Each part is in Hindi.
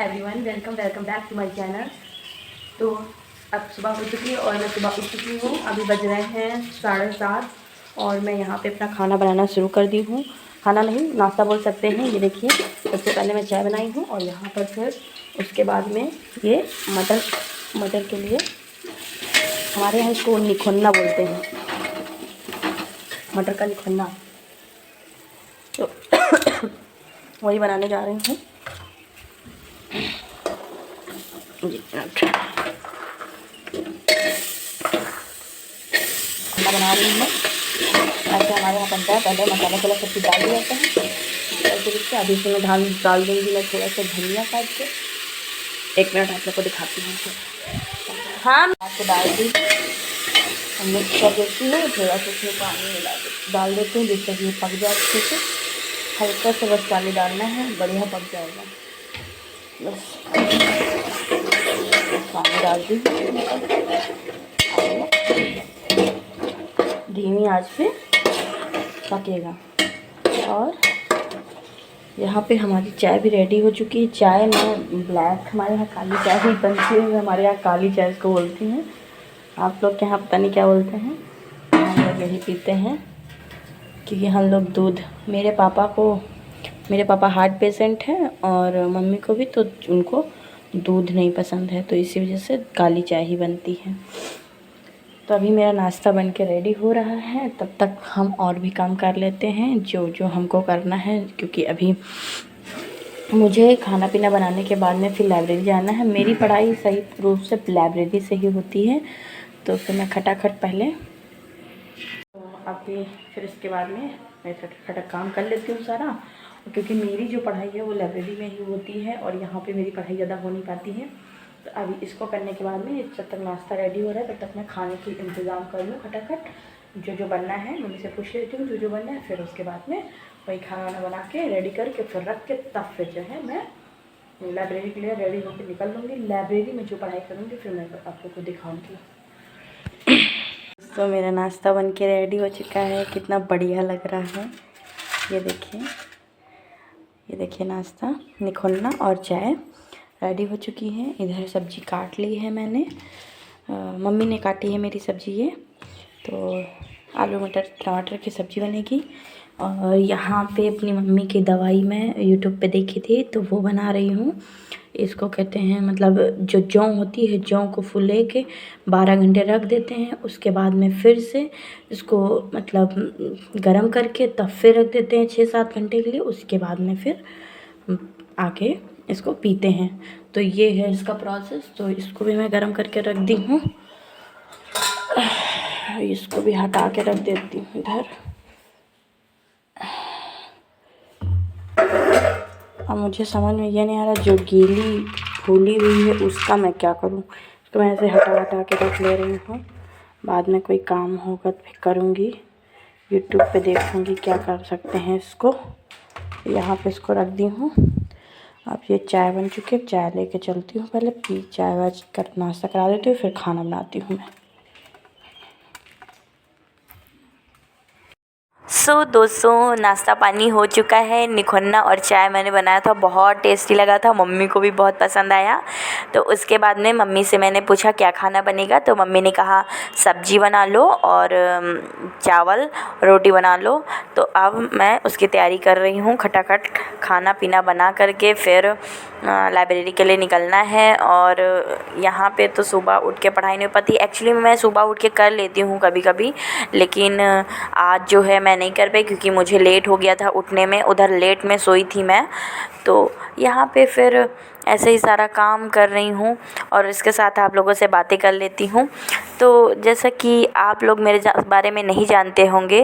Everyone, welcome back to my channel. तो अब सुबह हो चुकी है और मैं सुबह उठ चुकी हूँ। अभी बज रहे हैं 7:30 और मैं यहाँ पे अपना खाना बनाना शुरू कर दी हूँ। खाना नहीं, नाश्ता बोल सकते हैं। ये देखिए, सबसे पहले मैं चाय बनाई हूँ और यहाँ पर फिर उसके बाद में ये मटर के लिए, हमारे यहाँ इसको निखन्ना बोलते हैं, मटर का निखन्ना। तो वही बनाने जा रही हूँ। खाना बना रही हूँ ऐसे हमारे यहाँ बनता है। पहले मसाला सब चीज़ डाल दिया जाता है और फिर इसके अभी से मैं डाल दूँगी मैं थोड़ा सा धनिया काट के। 1 मिनट आप लोग को दिखाती हूँ। हाँ, आपको डाल दी, हम मिक्स कर देती हूँ। थोड़ा सा उसमें पानी डाल देती हूँ जिससे कि पक जाए अच्छे से। हल्का सा बस पानी डालना है, बढ़िया पक जाएगा। बस पानी डाल दी, धीमी आंच पे पकेगा। और यहाँ पे हमारी चाय भी रेडी हो चुकी है। चाय में ब्लैक, हमारे यहाँ काली चाय भी बनती है। हमारे यहाँ काली चाय इसको बोलती हैं। आप लोग के यहाँ पता नहीं क्या बोलते हैं। हम लोग यही पीते हैं क्योंकि हम लोग दूध, मेरे पापा हार्ट पेशेंट हैं और मम्मी को भी, तो उनको दूध नहीं पसंद है, तो इसी वजह से काली चाय ही बनती है। तो अभी मेरा नाश्ता बन के रेडी हो रहा है, तब तक हम और भी काम कर लेते हैं जो हमको करना है, क्योंकि अभी मुझे खाना पीना बनाने के बाद में फिर लाइब्रेरी जाना है। मेरी पढ़ाई सही रूप से लाइब्रेरी से ही होती है, तो फिर मैं खटाखट पहले, तो अभी फिर इसके बाद में मैं खटाखट काम कर लेती हूँ सारा, क्योंकि मेरी जो पढ़ाई है वो लाइब्रेरी में ही होती है और यहाँ पे मेरी पढ़ाई ज़्यादा हो नहीं पाती है। तो अभी इसको करने के बाद में जब तक नाश्ता रेडी हो रहा है तब तक मैं खाने की इंतज़ाम कर लूँ खटाखट। जो बनना है मम्मी से पूछ लेती हूँ जो बनना है, फिर उसके बाद में वही खाना वाना बना के रेडी करके फिर रख के तब फिर जो है मैं लाइब्रेरी के लिए रेडी होकर निकल लूँगी। लाइब्रेरी में जो पढ़ाई करूँगी फिर मैं आप लोग को दिखाऊँगी। तो मेरा नाश्ता बन के रेडी हो चुका है, कितना बढ़िया लग रहा है। ये देखिए नाश्ता, निखन्ना और चाय रेडी हो चुकी है। इधर सब्जी काट ली है मैंने, मम्मी ने काटी है मेरी सब्जी। ये तो आलू मटर टमाटर की सब्ज़ी बनेगी। और यहाँ पे अपनी मम्मी की दवाई मैं यूट्यूब पे देखी थी, तो वो बना रही हूँ। इसको कहते हैं, मतलब जो जौ होती है, जौ को फुले के 12 घंटे रख देते हैं, उसके बाद में फिर से इसको मतलब गरम करके तब फिर रख देते हैं 6-7 घंटे के लिए। उसके बाद में फिर आके इसको पीते हैं। तो ये है इसका प्रोसेस। तो इसको भी मैं गरम करके रख दी हूँ, इसको भी हटा के रख देती हूँ इधर। अब मुझे समझ में ये नहीं आ रहा, जो गीली फूली हुई है उसका मैं क्या करूँ। तो मैं ऐसे हटा के रख ले रही हूँ, बाद में कोई काम होगा तो फिर करूँगी। यूट्यूब पे देखूँगी क्या कर सकते हैं इसको। यहाँ पे इसको रख दी हूँ। अब ये चाय बन चुकी है, चाय लेके चलती हूँ। पहले चाय वाय कर नाश्ता करा देती हूँ, फिर खाना बनाती हूँ मैं। दोस्तों, नाश्ता पानी हो चुका है। निखन्ना और चाय मैंने बनाया था, बहुत टेस्टी लगा था, मम्मी को भी बहुत पसंद आया। तो उसके बाद में मम्मी से मैंने पूछा क्या खाना बनेगा, तो मम्मी ने कहा सब्जी बना लो और चावल रोटी बना लो। तो अब मैं उसकी तैयारी कर रही हूँ। खटाखट खाना पीना बना करके फिर लाइब्रेरी के लिए निकलना है। और यहाँ पे तो सुबह उठ के पढ़ाई नहीं हो पाती। एक्चुअली मैं सुबह उठ के कर लेती हूँ कभी कभी, लेकिन आज जो है मैं नहीं कर पाई क्योंकि मुझे लेट हो गया था उठने में। उधर लेट में सोई थी मैं, तो यहाँ पे फिर ऐसे ही सारा काम कर रही हूँ और इसके साथ आप लोगों से बातें कर लेती हूँ। तो जैसा कि आप लोग मेरे बारे में नहीं जानते होंगे,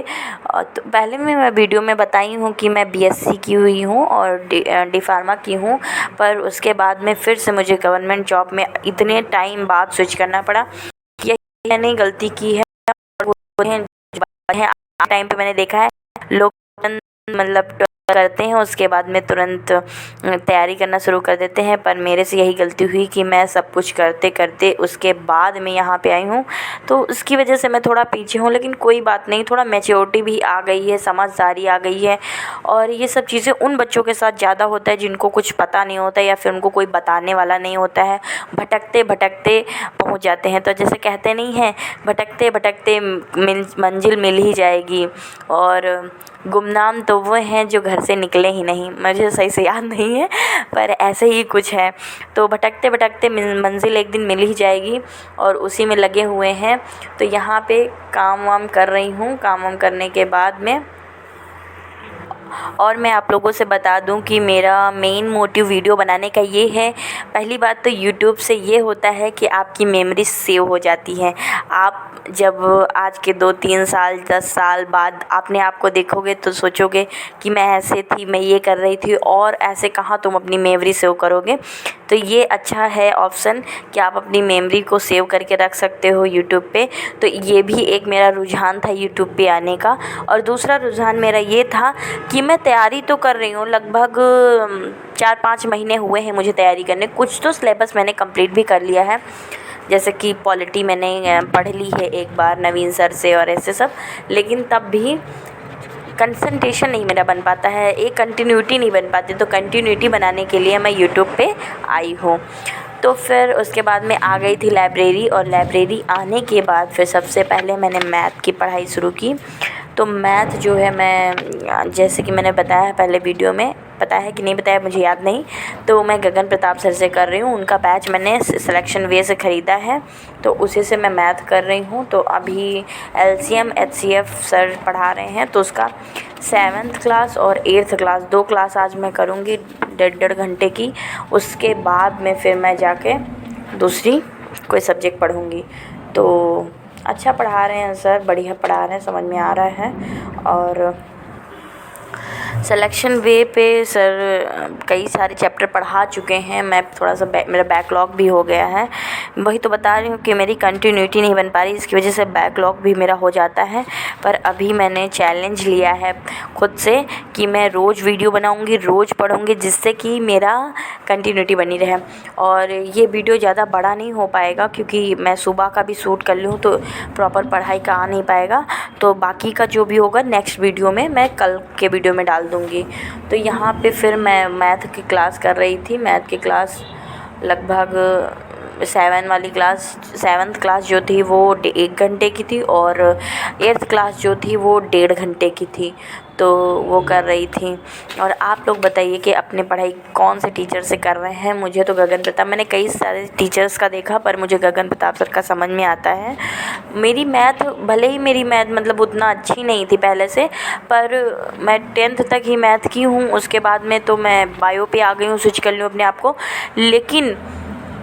तो पहले मैं वीडियो में बताई हूँ कि मैं बीएससी की हुई हूँ और डी फार्मा की हूँ, पर उसके बाद में फिर से मुझे गवर्नमेंट जॉब में इतने टाइम बाद स्विच करना पड़ा। यही मैंने गलती की है। और टाइम पे मैंने देखा है लोग मतलब करते हैं उसके बाद में तुरंत तैयारी करना शुरू कर देते हैं। पर मेरे से यही गलती हुई कि मैं सब कुछ करते करते उसके बाद में यहाँ पे आई हूँ, तो उसकी वजह से मैं थोड़ा पीछे हूँ। लेकिन कोई बात नहीं, थोड़ा मैच्योरिटी भी आ गई है, समझदारी आ गई है। और ये सब चीज़ें उन बच्चों के साथ ज़्यादा होता है जिनको कुछ पता नहीं होता या फिर उनको कोई बताने वाला नहीं होता है, भटकते भटकते पहुँच जाते हैं। तो जैसे कहते नहीं हैं, भटकते भटकते मंजिल मिल ही जाएगी। और गुमनाम तो वो हैं जो घर से निकले ही नहीं, मुझे सही से याद नहीं है पर ऐसे ही कुछ है। तो भटकते भटकते मंजिल एक दिन मिल ही जाएगी और उसी में लगे हुए हैं। तो यहाँ पे काम वाम कर रही हूँ। काम वाम करने के बाद में और मैं आप लोगों से बता दूं कि मेरा मेन मोटिव वीडियो बनाने का ये है। पहली बात तो यूट्यूब से ये होता है कि आपकी मेमोरी सेव हो जाती है। आप जब आज के 2-3 साल 10 साल बाद अपने आप को देखोगे तो सोचोगे कि मैं ऐसे थी, मैं ये कर रही थी, और ऐसे कहाँ तुम अपनी मेमोरी सेव करोगे। तो ये अच्छा है ऑप्शन कि आप अपनी मेमोरी को सेव करके रख सकते हो यूट्यूब पे। तो ये भी एक मेरा रुझान था यूट्यूब पे आने का। और दूसरा रुझान मेरा ये था कि मैं तैयारी तो कर रही हूँ, लगभग 4-5 महीने हुए हैं मुझे तैयारी करने। कुछ तो सिलेबस मैंने कंप्लीट भी कर लिया है, जैसे कि पॉलिटी मैंने पढ़ ली है एक बार नवीन सर से और ऐसे सब। लेकिन तब भी कंसंट्रेशन नहीं मेरा बन पाता है, एक कंटिन्यूटी नहीं बन पाती। तो कंटिन्यूटी बनाने के लिए मैं यूट्यूब पे आई हूँ। तो फिर उसके बाद में आ गई थी लाइब्रेरी, और लाइब्रेरी आने के बाद फिर सबसे पहले मैंने मैथ की पढ़ाई शुरू की। तो मैथ जो है, मैं जैसे कि मैंने बताया पहले वीडियो में, पता है कि नहीं बताया मुझे याद नहीं, तो मैं गगन प्रताप सर से कर रही हूँ। उनका बैच मैंने सिलेक्शन वे से ख़रीदा है, तो उसी से मैं मैथ कर रही हूँ। तो अभी LCM HCF सर पढ़ा रहे हैं, तो उसका 7th क्लास और 8th क्लास 2 क्लास आज मैं करूँगी 1.5 घंटे की। उसके बाद में फिर मैं जाके दूसरी कोई सब्जेक्ट पढ़ूँगी। तो अच्छा पढ़ा रहे हैं सर, बढ़िया पढ़ा रहे हैं, समझ में आ रहा है। और सिलेक्शन वे पे सर कई सारे चैप्टर पढ़ा चुके हैं। मैं थोड़ा सा मेरा बैकलॉग भी हो गया है। वही तो बता रही हूँ कि मेरी कंटिन्यूटी नहीं बन पा रही, इसकी वजह से बैकलॉग भी मेरा हो जाता है। पर अभी मैंने चैलेंज लिया है खुद से कि मैं रोज़ वीडियो बनाऊँगी, रोज़ पढ़ूँगी, जिससे कि मेरा कंटिन्यूटी बनी रहे। और ये वीडियो ज़्यादा बड़ा नहीं हो पाएगा क्योंकि मैं सुबह का भी शूट कर लूँ तो प्रॉपर पढ़ाई का आ नहीं पाएगा। तो बाकी का जो भी होगा नेक्स्ट वीडियो में मैं कल के वीडियो में डाल दूँगी। तो यहाँ पे फिर मैं मैथ की क्लास कर रही थी। मैथ की क्लास लगभग 7th क्लास जो थी वो 1 घंटे की थी, और 8th क्लास जो थी वो 1.5 घंटे की थी। तो वो कर रही थी। और आप लोग बताइए कि अपनी पढ़ाई कौन से टीचर से कर रहे हैं। मुझे तो गगन प्रताप, मैंने कई सारे टीचर्स का देखा पर मुझे गगन प्रताप सर का समझ में आता है। मेरी मैथ, भले ही मेरी मैथ मतलब उतना अच्छी नहीं थी पहले से, पर मैं 10th तक ही मैथ की हूँ। उसके बाद में तो मैं बायो पे आ गई हूँ, स्विच कर लूँ अपने आप को। लेकिन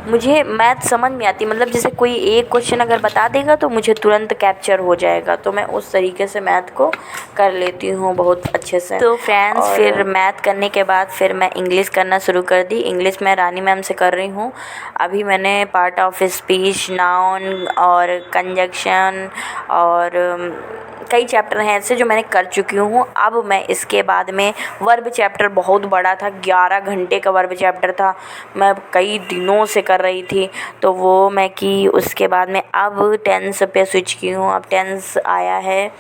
मुझे मैथ समझ में आती, मतलब जैसे कोई एक क्वेश्चन अगर बता देगा तो मुझे तुरंत कैप्चर हो जाएगा। तो मैं उस तरीके से मैथ को कर लेती हूँ बहुत अच्छे से। तो फ्रेंड्स, फिर मैथ करने के बाद फिर मैं इंग्लिश करना शुरू कर दी। इंग्लिश मैं रानी मैम से कर रही हूँ। अभी मैंने पार्ट ऑफ स्पीच, नाउन और कंजक्शन और कई चैप्टर हैं ऐसे जो मैंने कर चुकी हूँ। अब मैं इसके बाद में वर्ब चैप्टर बहुत बड़ा था, 11 घंटे का वर्ब चैप्टर था, मैं कई दिनों से कर रही थी, तो वो मैं की। उसके बाद में अब टेंस पे स्विच की हूँ। अब टेंस आया है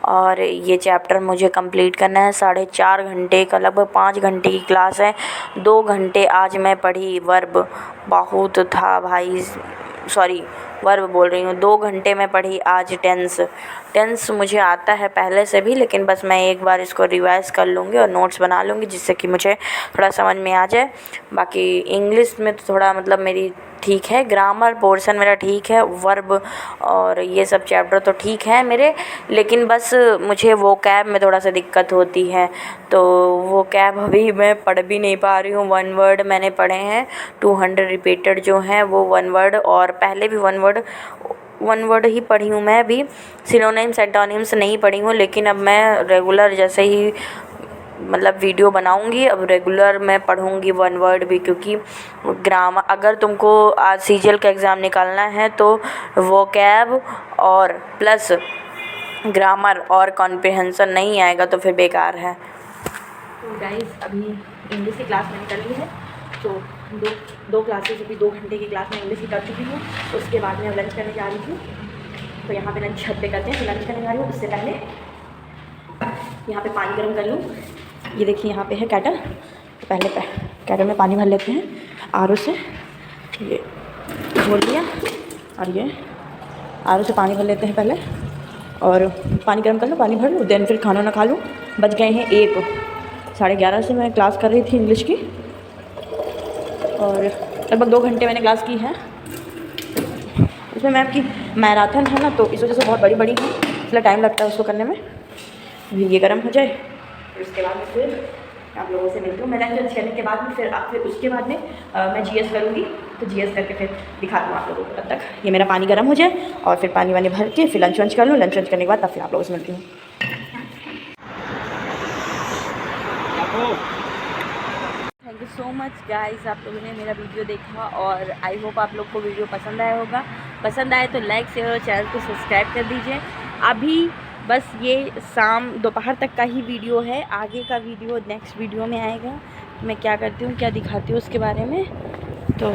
और ये चैप्टर मुझे कंप्लीट करना है। 4.5 घंटे का, लगभग 5 घंटे की क्लास है। 2 घंटे आज मैं पढ़ी वर्ब, बहुत था भाई, सॉरी वर्ब बोल रही हूँ। 2 घंटे में पढ़ी आज टेंस मुझे आता है पहले से भी, लेकिन बस मैं एक बार इसको रिवाइज़ कर लूँगी और नोट्स बना लूँगी जिससे कि मुझे थोड़ा समझ में आ जाए। बाकी इंग्लिश में तो थोड़ा मतलब मेरी ठीक है, ग्रामर पोर्शन मेरा ठीक है, वर्ब और ये सब चैप्टर तो ठीक है मेरे, लेकिन बस मुझे वोकैब में थोड़ा सा दिक्कत होती है। तो वोकैब अभी मैं पढ़ भी नहीं पा रही हूँ। 1 वर्ड मैंने पढ़े हैं, 200 रिपीटेड जो हैं वो 1 वर्ड, और पहले भी 1 वर्ड ही पढ़ी हूँ मैं भी। सिनोनिम्स एंटोनिम्स नहीं पढ़ी हूँ, लेकिन अब मैं रेगुलर जैसे ही मतलब वीडियो बनाऊंगी अब रेगुलर मैं पढ़ूंगी 1 वर्ड भी, क्योंकि ग्रामर, अगर तुमको आज CGL का एग्ज़ाम निकालना है तो वोकैब और प्लस ग्रामर और कॉम्प्रिहेंशन नहीं आएगा तो फिर बेकार है। तो गाइस अभी इंग्लिश की क्लास मैंने कर ली है, तो दो क्लासेस अभी 2 घंटे की क्लास मैं इंग्लिश की कर चुकी हूँ। उसके बाद मैं लंच करने जा रही हूँ, तो यहाँ पे लंच छत पे करते हैं, तो लंच करने जा रही हूँ। उससे पहले यहाँ पे पानी गर्म कर लूँ। ये देखिए यहाँ पे है कैटल, तो पहले कैटल में पानी भर लेते हैं आर ओ से। ये खोल लिया और ये आर ओ से पानी भर लेते हैं पहले, और पानी गर्म कर लो, पानी भर लूँ, देन फिर खाना ना खा लूँ। बज गए हैं 1, 11:30 से मैं क्लास कर रही थी इंग्लिश की, और लगभग 2 घंटे मैंने क्लास की है। इसमें मैम की मैराथन है ना, तो इस वजह से बहुत बड़ी है, इसलिए टाइम लगता है उसको करने में। अभी ये गर्म हो जाए, फिर उसके बाद में फिर आप लोगों से मिलती हूँ। मैं लंच करने के बाद में फिर उसके बाद में मैं GS करूँगी, तो GS करके फिर दिखाती हूँ आप लोगों को। तब तक ये मेरा पानी गर्म हो जाए, और फिर पानी वानी भर के फिर लंच कर लूँ। लंच करने के बाद तब फिर आप लोगों से मिलती हूँ। Thank you so much guys, आप लोगों ने मेरा वीडियो देखा, और आई होप आप लोग को वीडियो पसंद आया होगा। पसंद आए तो लाइक शेयर और चैनल को सब्सक्राइब कर दीजिए। अभी बस ये दोपहर तक का ही वीडियो है, आगे का वीडियो नेक्स्ट वीडियो में आएगा। मैं क्या करती हूँ, क्या दिखाती हूँ उसके बारे में। तो